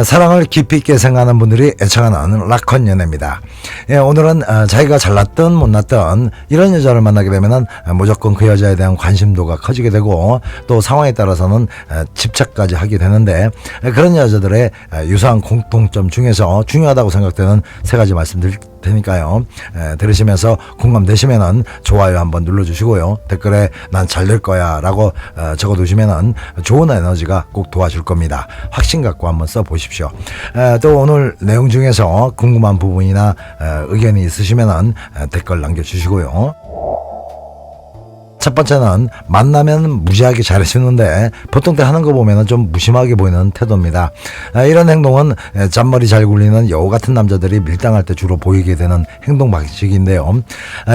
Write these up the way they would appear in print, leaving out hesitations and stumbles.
사랑을 깊이 있게 생각하는 분들이 애청하는 락컨 연애입니다. 오늘은 자기가 잘났든 못났든 이런 여자를 만나게 되면 무조건 그 여자에 대한 관심도가 커지게 되고 또 상황에 따라서는 집착까지 하게 되는데, 그런 여자들의 유사한 공통점 중에서 중요하다고 생각되는 세 가지 말씀드릴 테니까요. 들으시면서 공감되시면은 좋아요 한번 눌러주시고요. 댓글에 난 잘 될 거야 라고 적어두시면은 좋은 에너지가 꼭 도와줄 겁니다. 확신 갖고 한번 써보십시오. 또 오늘 내용 중에서 궁금한 부분이나 의견이 있으시면은 댓글 남겨주시고요. 첫 번째는 만나면 무지하게 잘해주는데 보통 때 하는 거 보면 좀 무심하게 보이는 태도입니다. 이런 행동은 잔머리 잘 굴리는 여우 같은 남자들이 밀당할 때 주로 보이게 되는 행동 방식인데요.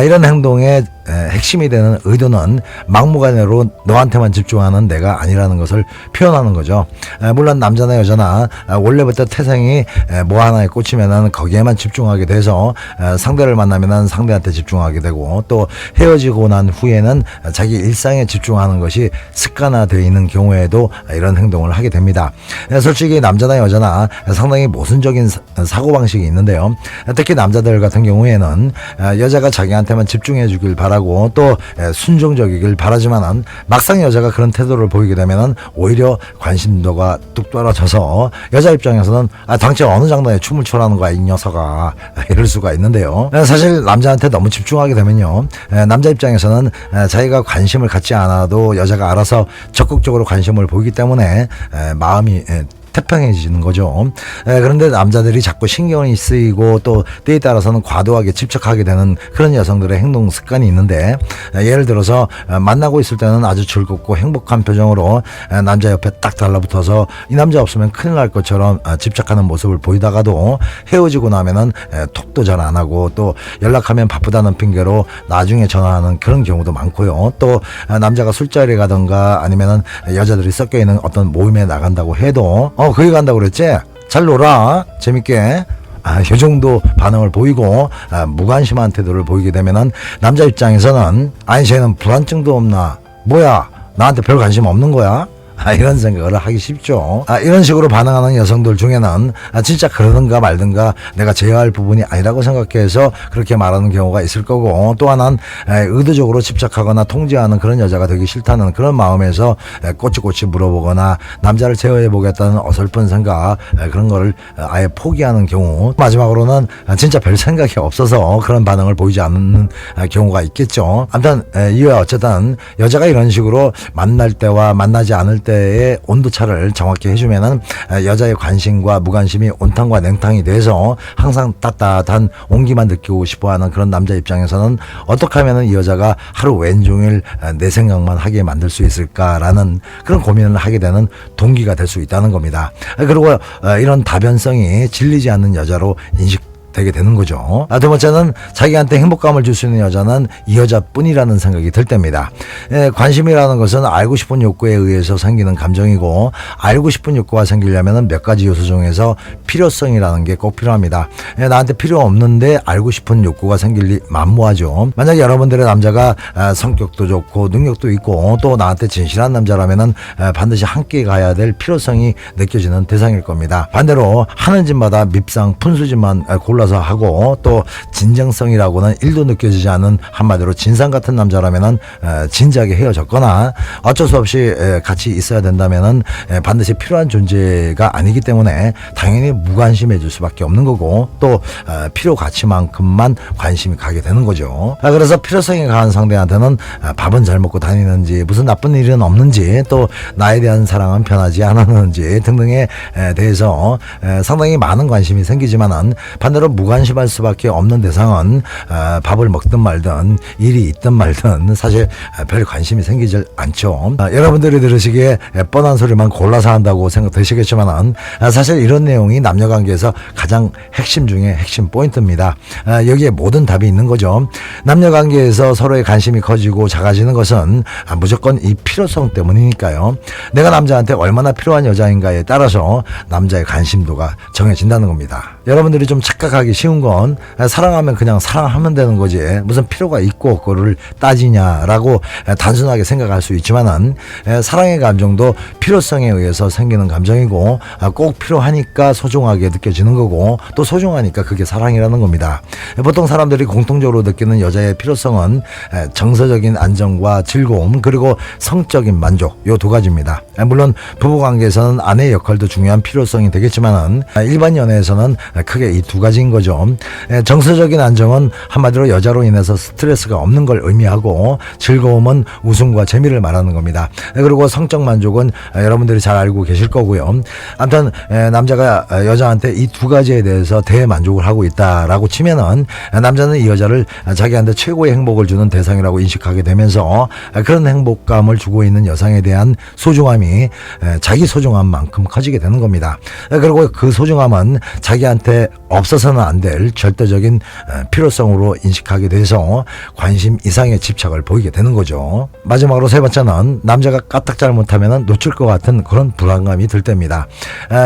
이런 행동의 핵심이 되는 의도는 막무가내로 너한테만 집중하는 내가 아니라는 것을 표현하는 거죠. 물론 남자나 여자나 원래부터 태생이 뭐 하나에 꽂히면은 거기에만 집중하게 돼서 상대를 만나면은 상대한테 집중하게 되고, 또 헤어지고 난 후에는 자기 일상에 집중하는 것이 습관화되어 있는 경우에도 이런 행동을 하게 됩니다. 솔직히 남자나 여자나 상당히 모순적인 사고방식이 있는데요. 특히 남자들 같은 경우에는 여자가 자기한테만 집중해 주길 바라고 또 순종적이길 바라지만은 막상 여자가 그런 태도를 보이게 되면은 오히려 관심도가 뚝 떨어져서 여자 입장에서는 당최 어느 장단에 춤을 춰라는 거야 이 녀석아, 이럴 수가 있는데요. 사실 남자한테 너무 집중하게 되면요, 남자 입장에서는 자기가 관심을 갖지 않아도 여자가 알아서 적극적으로 관심을 보이기 때문에 마음이 태평해지는 거죠. 그런데 남자들이 자꾸 신경이 쓰이고 또 때에 따라서는 과도하게 집착하게 되는 그런 여성들의 행동 습관이 있는데, 예를 들어서 만나고 있을 때는 아주 즐겁고 행복한 표정으로 남자 옆에 딱 달라붙어서 이 남자 없으면 큰일 날 것처럼 집착하는 모습을 보이다가도 헤어지고 나면은 톡도 잘 안 하고 또 연락하면 바쁘다는 핑계로 나중에 전화하는 그런 경우도 많고요. 또 남자가 술자리에 가던가 아니면은 여자들이 섞여 있는 어떤 모임에 나간다고 해도 거기 간다고 그랬지? 잘 놀아. 재밌게. 이 정도 반응을 보이고 무관심한 태도를 보이게 되면은 남자 입장에서는 아니 쟤는 불안증도 없나? 뭐야? 나한테 별 관심 없는 거야? 이런 생각을 하기 쉽죠. 이런 식으로 반응하는 여성들 중에는 진짜 그러든가 말든가 내가 제어할 부분이 아니라고 생각해서 그렇게 말하는 경우가 있을 거고, 또 하나는 의도적으로 집착하거나 통제하는 그런 여자가 되기 싫다는 그런 마음에서 꼬치꼬치 물어보거나 남자를 제어해보겠다는 어설픈 생각, 그런 거를 아예 포기하는 경우, 마지막으로는 진짜 별 생각이 없어서 그런 반응을 보이지 않는 경우가 있겠죠. 아무튼 이외 어쨌든 여자가 이런 식으로 만날 때와 만나지 않을 때의 온도차를 정확히 해주면은 여자의 관심과 무관심이 온탕과 냉탕이 돼서 항상 따뜻한 온기만 느끼고 싶어하는 그런 남자 입장에서는 어떻게 하면은 이 여자가 하루 왼종일 내 생각만 하게 만들 수 있을까라는 그런 고민을 하게 되는 동기가 될 수 있다는 겁니다. 그리고 이런 다변성이 질리지 않는 여자로 되게 되는 거죠. 두 번째는 자기한테 행복감을 줄 수 있는 여자는 이 여자뿐이라는 생각이 들 때입니다. 관심이라는 것은 알고 싶은 욕구에 의해서 생기는 감정이고, 알고 싶은 욕구가 생기려면 몇 가지 요소 중에서 필요성이라는 게 꼭 필요합니다. 나한테 필요 없는데 알고 싶은 욕구가 생길 리 만무하죠. 만약에 여러분들의 남자가 성격도 좋고 능력도 있고 또 나한테 진실한 남자라면은 반드시 함께 가야 될 필요성이 느껴지는 대상일 겁니다. 반대로 하는 짓마다 밉상 푼수짓만 골라서 하고 또 진정성이라고는 1도 느껴지지 않는, 한마디로 진상 같은 남자라면은 진지하게 헤어졌거나 어쩔 수 없이 같이 있어야 된다면은 반드시 필요한 존재가 아니기 때문에 당연히 무관심해 줄 수밖에 없는 거고, 또 필요 가치만큼만 관심이 가게 되는 거죠. 그래서 필요성이 강한 상대한테는 밥은 잘 먹고 다니는지, 무슨 나쁜 일은 없는지, 또 나에 대한 사랑은 변하지 않았는지 등등에 대해서 상당히 많은 관심이 생기지만은, 반대로 무관심할 수밖에 없는 대상은 밥을 먹든 말든 일이 있든 말든 사실 별 관심이 생기질 않죠. 여러분들이 들으시기에 뻔한 소리만 골라서 한다고 생각되시겠지만 사실 이런 내용이 남녀관계에서 가장 핵심 중에 핵심 포인트입니다. 여기에 모든 답이 있는 거죠. 남녀관계에서 서로의 관심이 커지고 작아지는 것은 무조건 이 필요성 때문이니까요. 내가 남자한테 얼마나 필요한 여자인가에 따라서 남자의 관심도가 정해진다는 겁니다. 여러분들이 좀 착각하기 생각하기 쉬운 건 사랑하면 그냥 사랑하면 되는 거지 무슨 필요가 있고 그거를 따지냐라고 단순하게 생각할 수 있지만은 사랑의 감정도 필요성에 의해서 생기는 감정이고 꼭 필요하니까 소중하게 느껴지는 거고 또 소중하니까 그게 사랑이라는 겁니다. 보통 사람들이 공통적으로 느끼는 여자의 필요성은 정서적인 안정과 즐거움 그리고 성적인 만족 요 두 가지입니다. 물론 부부관계에서는 아내의 역할도 중요한 필요성이 되겠지만은 일반 연애에서는 크게 이 두 가지인 거죠. 정서적인 안정은 한마디로 여자로 인해서 스트레스가 없는 걸 의미하고 즐거움은 웃음과 재미를 말하는 겁니다. 그리고 성적 만족은 여러분들이 잘 알고 계실 거고요. 아무튼 남자가 여자한테 이 두 가지에 대해서 대만족을 하고 있다라고 치면은 남자는 이 여자를 자기한테 최고의 행복을 주는 대상이라고 인식하게 되면서 그런 행복감을 주고 있는 여성에 대한 소중함이 자기 소중함만큼 커지게 되는 겁니다. 그리고 그 소중함은 자기한테 없어서는 안 될 절대적인 필요성으로 인식하게 돼서 관심 이상의 집착을 보이게 되는 거죠. 마지막으로 세 번째는 남자가 까딱 잘못하면 놓칠 것 같은 그런 불안감이 들 때입니다.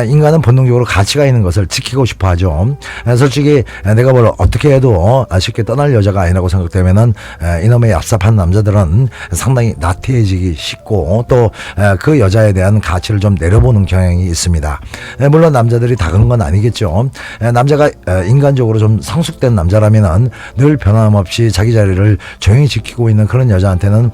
인간은 본능적으로 가치가 있는 것을 지키고 싶어 하죠. 솔직히 내가 뭘 어떻게 해도 쉽게 떠날 여자가 아니라고 생각되면은 이놈의 얍삽한 남자들은 상당히 나태해지기 쉽고 또 그 여자에 대한 가치를 좀 내려보는 경향이 있습니다. 물론 남자들이 다 그런 건 아니겠죠. 남자가 인간적으로 좀 성숙된 남자라면은 늘 변함없이 자기 자리를 조용히 지키고 있는 그런 여자한테는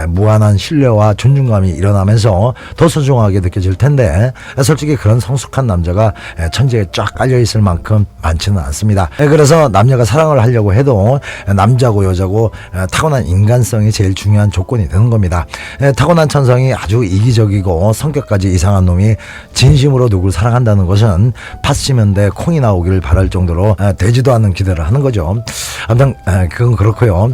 무한한 신뢰와 존중감이 일어나면서 더 소중하게 느껴질 텐데 솔직히 그런 성숙한 남자가 천지에 쫙 깔려 있을 만큼 많지는 않습니다. 그래서 남녀가 사랑을 하려고 해도 남자고 여자고 타고난 인간성이 제일 중요한 조건이 되는 겁니다. 타고난 천성이 아주 이기적이고 성격까지 이상한 놈이 진심으로 누구를 사랑한다는 것은 팥 심은데 콩이 나오기를 바랄 정도로 되지도 않는 기대를 하는 거죠. 아무튼 그건 그렇고요.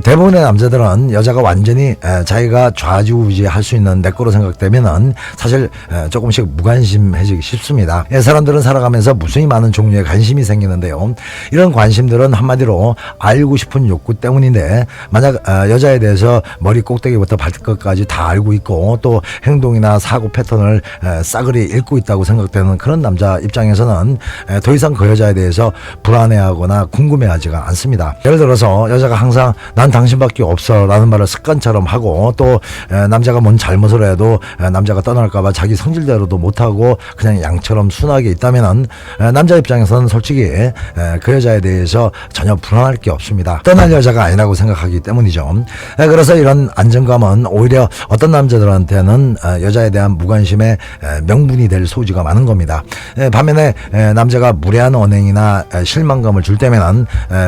대부분의 남자들은 여자가 완전히 자기가 좌지우지할 수 있는 내 거로 생각되면은 사실 조금씩 무관심해지기 쉽습니다. 사람들은 살아가면서 무수히 많은 종류의 관심이 생기는데요. 이런 관심들은 한마디로 알고 싶은 욕구 때문인데 만약 여자에 대해서 머리 꼭대기부터 발끝까지 다 알고 있고 또 행동이나 사고 패턴을 싸그리 읽고 있다고 생각되는 그런 남자 입장에서는 더 이상 그 여자에 대해서 불안해하거나 궁금해하지가 않습니다. 예를 들어서 여자가 항상 난 당신밖에 없어 라는 말을 습관처럼 하고 또 남자가 뭔 잘못을 해도 남자가 떠날까봐 자기 성질대로도 못하고 그냥 양처럼 순하게 있다면은 남자 입장에서는 솔직히 그 여자에 대해서 전혀 불안할 게 없습니다. 떠날 여자가 아니라고 생각하기 때문이죠. 그래서 이런 안정감은 오히려 어떤 남자들한테는 여자에 대한 무관심의 명분이 될 소지가 많은 겁니다. 반면에 남자가 무례한 언행이나 실망감을 줄 때면은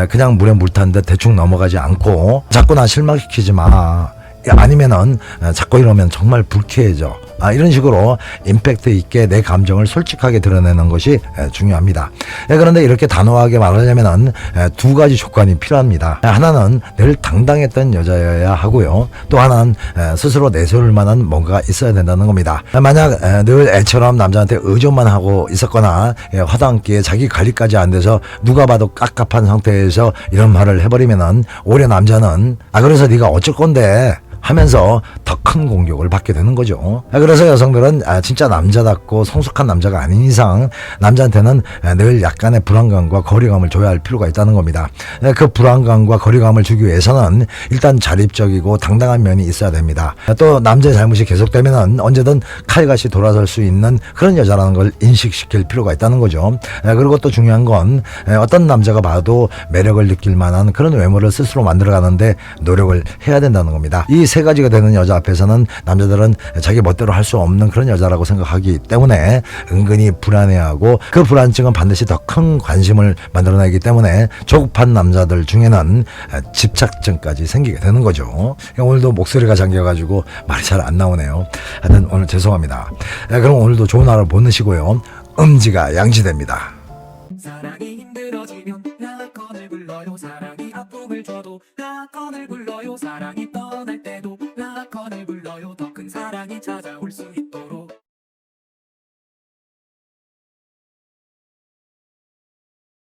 그냥 물에 물 탄 듯 대충 넘어가지 않고 자꾸 나 실망시키지 마. 아니면은 자꾸 이러면 정말 불쾌해져. 이런 식으로 임팩트 있게 내 감정을 솔직하게 드러내는 것이 중요합니다. 그런데 이렇게 단호하게 말하려면은 두 가지 조건이 필요합니다. 하나는 늘 당당했던 여자여야 하고요. 또 하나는 스스로 내세울 만한 뭔가가 있어야 된다는 겁니다. 만약 늘 애처럼 남자한테 의존만 하고 있었거나 화단기에 자기 관리까지 안 돼서 누가 봐도 깝깝한 상태에서 이런 말을 해버리면은 오히려 남자는 그래서 네가 어쩔 건데 하면서 더 큰 공격을 받게 되는 거죠. 그래서 여성들은 진짜 남자답고 성숙한 남자가 아닌 이상 남자한테는 늘 약간의 불안감과 거리감을 줘야 할 필요가 있다는 겁니다. 그 불안감과 거리감을 주기 위해서는 일단 자립적이고 당당한 면이 있어야 됩니다. 또 남자의 잘못이 계속되면 언제든 칼같이 돌아설 수 있는 그런 여자라는 걸 인식시킬 필요가 있다는 거죠. 그리고 또 중요한 건 어떤 남자가 봐도 매력을 느낄 만한 그런 외모를 스스로 만들어가는데 노력을 해야 된다는 겁니다. 이 세 가지가 되는 여자 앞에서는 남자들은 자기 멋대로 할 수 없는 그런 여자라고 생각하기 때문에 은근히 불안해하고 그 불안증은 반드시 더 큰 관심을 만들어내기 때문에 조급한 남자들 중에는 집착증까지 생기게 되는 거죠. 오늘도 목소리가 잠겨가지고 말이 잘 안 나오네요. 하여튼 오늘 죄송합니다. 그럼 오늘도 좋은 하루 보내시고요. 음지가 양지됩니다. 사랑이 힘들어지면 라건을 불러요. 사랑이 아픔을 줘도 라건을 불러요. 사랑이 떠날 때도 라건을 불러요. 더 큰 사랑이 찾아올 수 있다.